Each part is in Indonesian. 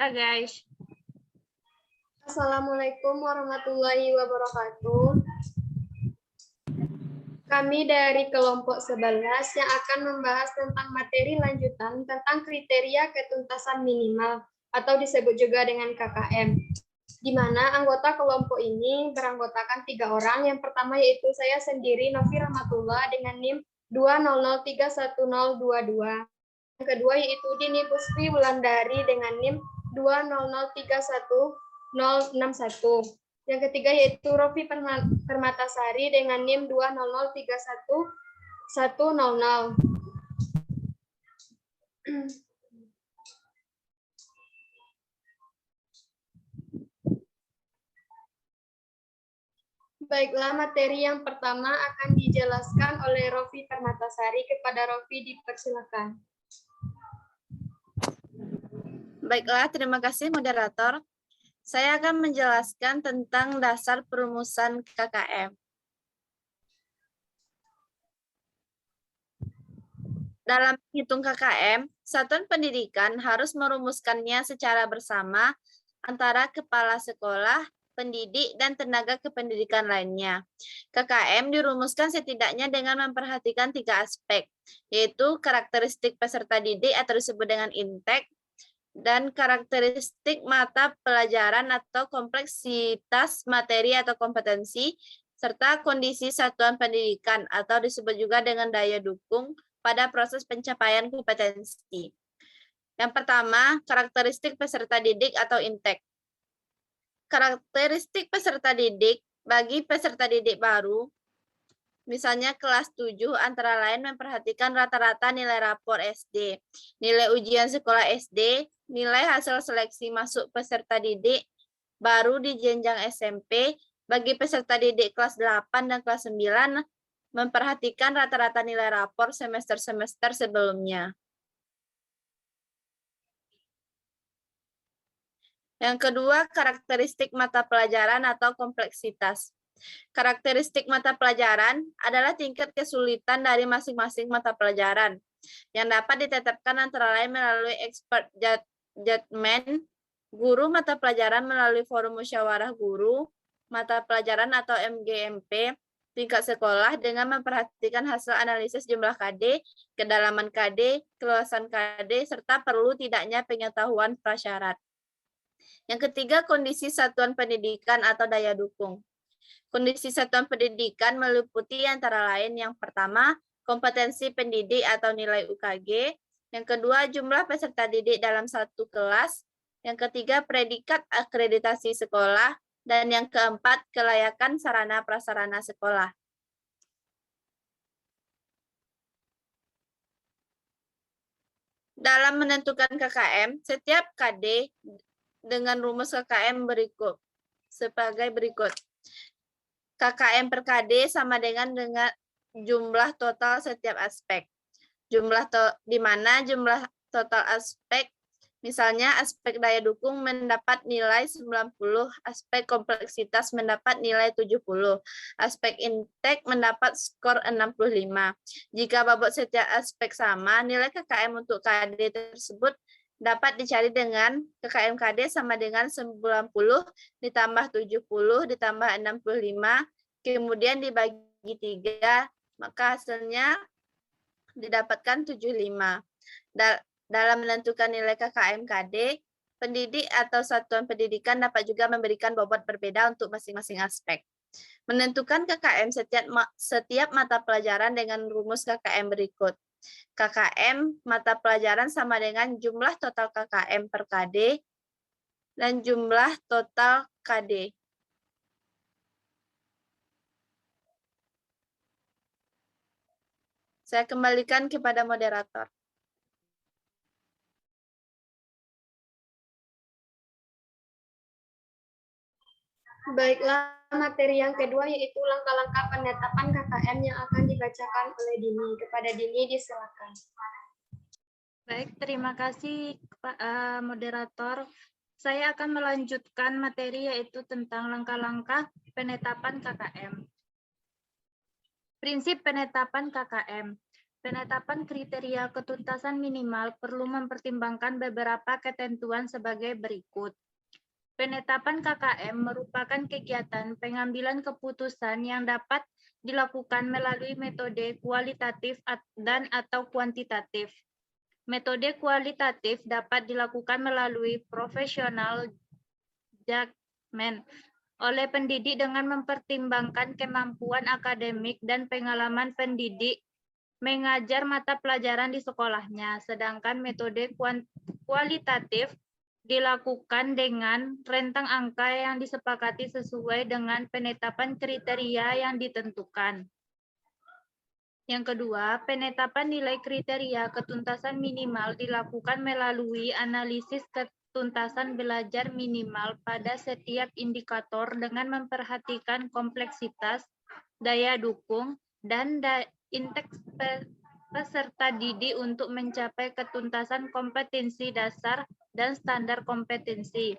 guys. Assalamualaikum warahmatullahi wabarakatuh. Kami dari kelompok 11 yang akan membahas tentang materi lanjutan tentang kriteria ketuntasan minimal atau disebut juga dengan KKM. Di mana anggota kelompok ini beranggotakan 3 orang. Yang pertama yaitu saya sendiri, Novi Rahmatullah, dengan NIM 200310022. Yang kedua yaitu Dini Puspi Wulandari dengan NIM 200316061. Yang ketiga yaitu Rofi Permatasari dengan NIM 2003100. Baiklah, materi yang pertama akan dijelaskan oleh Rofi Permatasari. Kepada Rofi dipersilakan. Baiklah, terima kasih moderator. Saya akan menjelaskan tentang dasar perumusan KKM. Dalam menghitung KKM, satuan pendidikan harus merumuskannya secara bersama antara kepala sekolah, pendidik, dan tenaga kependidikan lainnya. KKM dirumuskan setidaknya dengan memperhatikan 3 aspek, yaitu karakteristik peserta didik atau disebut dengan intek, dan karakteristik mata pelajaran atau kompleksitas materi atau kompetensi, serta kondisi satuan pendidikan atau disebut juga dengan daya dukung pada proses pencapaian kompetensi. Yang pertama, karakteristik peserta didik atau intek. Karakteristik peserta didik bagi peserta didik baru, misalnya kelas 7, antara lain memperhatikan rata-rata nilai rapor SD, nilai ujian sekolah SD, nilai hasil seleksi masuk peserta didik baru di jenjang SMP. Bagi peserta didik kelas 8 dan kelas 9, memperhatikan rata-rata nilai rapor semester-semester sebelumnya. Yang kedua, karakteristik mata pelajaran atau kompleksitas. Karakteristik mata pelajaran adalah tingkat kesulitan dari masing-masing mata pelajaran yang dapat ditetapkan antara lain melalui expert judgment guru mata pelajaran melalui forum musyawarah guru mata pelajaran atau MGMP tingkat sekolah dengan memperhatikan hasil analisis jumlah KD, kedalaman KD, keluasan KD, serta perlu tidaknya pengetahuan prasyarat. Yang ketiga, kondisi satuan pendidikan atau daya dukung. Kondisi satuan pendidikan meliputi antara lain yang pertama, kompetensi pendidik atau nilai UKG. Yang kedua, jumlah peserta didik dalam satu kelas. Yang ketiga, predikat akreditasi sekolah. Dan yang keempat, kelayakan sarana prasarana sekolah. Dalam menentukan KKM, setiap KD dengan rumus KKM berikut sebagai berikut. KKM per KD sama dengan jumlah total setiap aspek. Di mana jumlah total aspek, misalnya aspek daya dukung mendapat nilai 90, aspek kompleksitas mendapat nilai 70, aspek intek mendapat skor 65. Jika bobot setiap aspek sama, nilai KKM untuk KD tersebut dapat dicari dengan KKM KD sama dengan 90 ditambah 70 ditambah 65, kemudian dibagi 3, maka hasilnya didapatkan 75. Dalam menentukan nilai KKM KD, pendidik atau satuan pendidikan dapat juga memberikan bobot berbeda untuk masing-masing aspek. Menentukan KKM setiap mata pelajaran dengan rumus KKM berikut. KKM mata pelajaran sama dengan jumlah total KKM per KD dan jumlah total KD. Saya kembalikan kepada moderator. Baiklah, materi yang kedua yaitu langkah-langkah penetapan KKM yang akan dibacakan oleh Dini. Kepada Dini disilakan. Baik, terima kasih Pak moderator. Saya akan melanjutkan materi yaitu tentang langkah-langkah penetapan KKM. Prinsip penetapan KKM. Penetapan kriteria ketuntasan minimal perlu mempertimbangkan beberapa ketentuan sebagai berikut. Penetapan KKM merupakan kegiatan pengambilan keputusan yang dapat dilakukan melalui metode kualitatif dan atau kuantitatif. Metode kualitatif dapat dilakukan melalui professional judgment oleh pendidik dengan mempertimbangkan kemampuan akademik dan pengalaman pendidik mengajar mata pelajaran di sekolahnya, sedangkan metode kualitatif dilakukan dengan rentang angka yang disepakati sesuai dengan penetapan kriteria yang ditentukan. Yang kedua, penetapan nilai kriteria ketuntasan minimal dilakukan melalui analisis ketuntasan belajar minimal pada setiap indikator dengan memperhatikan kompleksitas, daya dukung, dan indeks peserta didik untuk mencapai ketuntasan kompetensi dasar dan standar kompetensi.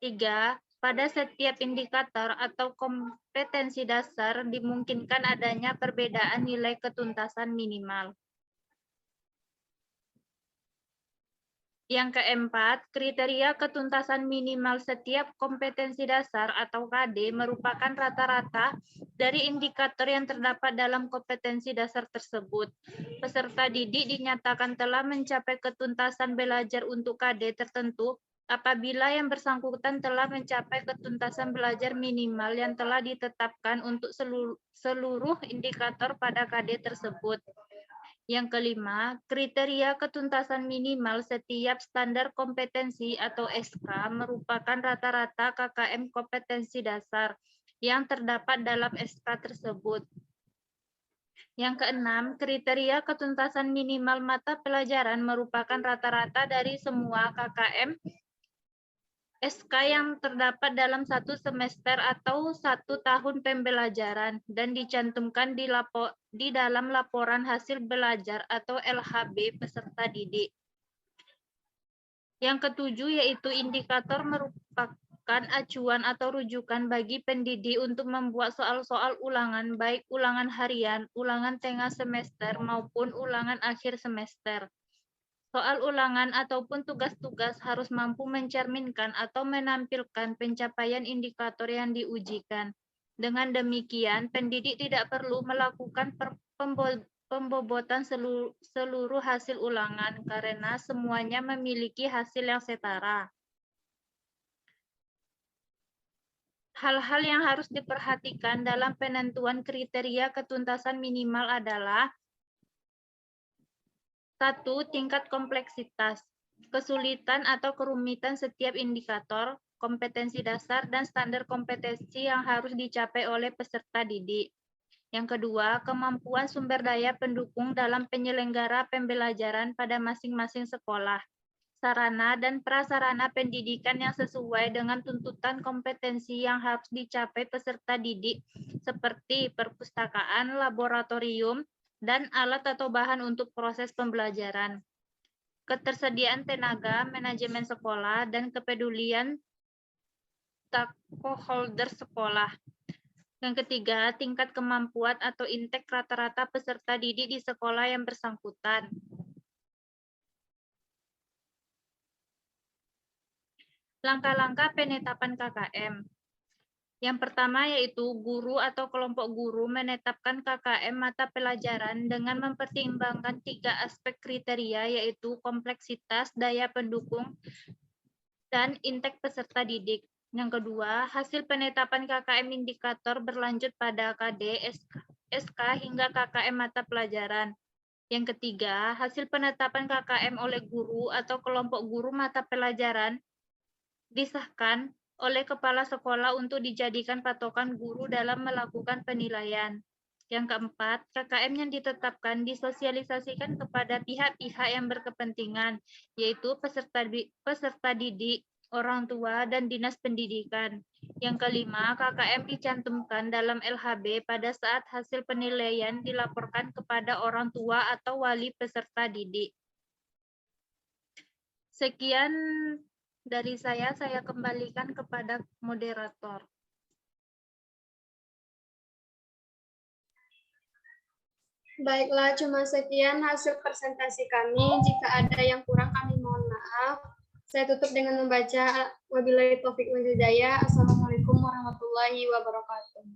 3. Pada setiap indikator atau kompetensi dasar dimungkinkan adanya perbedaan nilai ketuntasan minimal. Yang keempat, kriteria ketuntasan minimal setiap kompetensi dasar atau KD merupakan rata-rata dari indikator yang terdapat dalam kompetensi dasar tersebut. Peserta didik dinyatakan telah mencapai ketuntasan belajar untuk KD tertentu apabila yang bersangkutan telah mencapai ketuntasan belajar minimal yang telah ditetapkan untuk seluruh indikator pada KD tersebut. Yang kelima, kriteria ketuntasan minimal setiap standar kompetensi atau SK merupakan rata-rata KKM kompetensi dasar yang terdapat dalam SK tersebut. Yang keenam, kriteria ketuntasan minimal mata pelajaran merupakan rata-rata dari semua KKM SK yang terdapat dalam satu semester atau 1 tahun pembelajaran dan dicantumkan di dalam laporan hasil belajar atau LHB peserta didik. Yang ketujuh yaitu indikator merupakan acuan atau rujukan bagi pendidik untuk membuat soal-soal ulangan baik ulangan harian, ulangan tengah semester maupun ulangan akhir semester. Soal ulangan ataupun tugas-tugas harus mampu mencerminkan atau menampilkan pencapaian indikator yang diujikan. Dengan demikian, pendidik tidak perlu melakukan pembobotan seluruh hasil ulangan karena semuanya memiliki hasil yang setara. Hal-hal yang harus diperhatikan dalam penentuan kriteria ketuntasan minimal adalah 1. Tingkat kompleksitas, kesulitan atau kerumitan setiap indikator, kompetensi dasar, dan standar kompetensi yang harus dicapai oleh peserta didik. Yang kedua, kemampuan sumber daya pendukung dalam penyelenggara pembelajaran pada masing-masing sekolah, sarana dan prasarana pendidikan yang sesuai dengan tuntutan kompetensi yang harus dicapai peserta didik, seperti perpustakaan, laboratorium, dan alat atau bahan untuk proses pembelajaran. Ketersediaan tenaga, manajemen sekolah, dan kepedulian stakeholder sekolah. Yang ketiga, tingkat kemampuan atau indeks rata-rata peserta didik di sekolah yang bersangkutan. Langkah-langkah penetapan KKM. Yang pertama yaitu guru atau kelompok guru menetapkan KKM mata pelajaran dengan mempertimbangkan 3 aspek kriteria yaitu kompleksitas, daya pendukung, dan indeks peserta didik. Yang kedua, hasil penetapan KKM indikator berlanjut pada KD, SK, hingga KKM mata pelajaran. Yang ketiga, hasil penetapan KKM oleh guru atau kelompok guru mata pelajaran disahkan oleh kepala sekolah untuk dijadikan patokan guru dalam melakukan penilaian. Yang keempat, KKM yang ditetapkan disosialisasikan kepada pihak-pihak yang berkepentingan, yaitu peserta didik, orang tua, dan dinas pendidikan. Yang kelima, KKM dicantumkan dalam LHB pada saat hasil penilaian dilaporkan kepada orang tua atau wali peserta didik. Sekian dari saya kembalikan kepada moderator. Baiklah, cuma sekian hasil presentasi kami. Jika ada yang kurang, kami mohon maaf. Saya tutup dengan membaca wabillahi taufik wal hidayah. Assalamualaikum warahmatullahi wabarakatuh.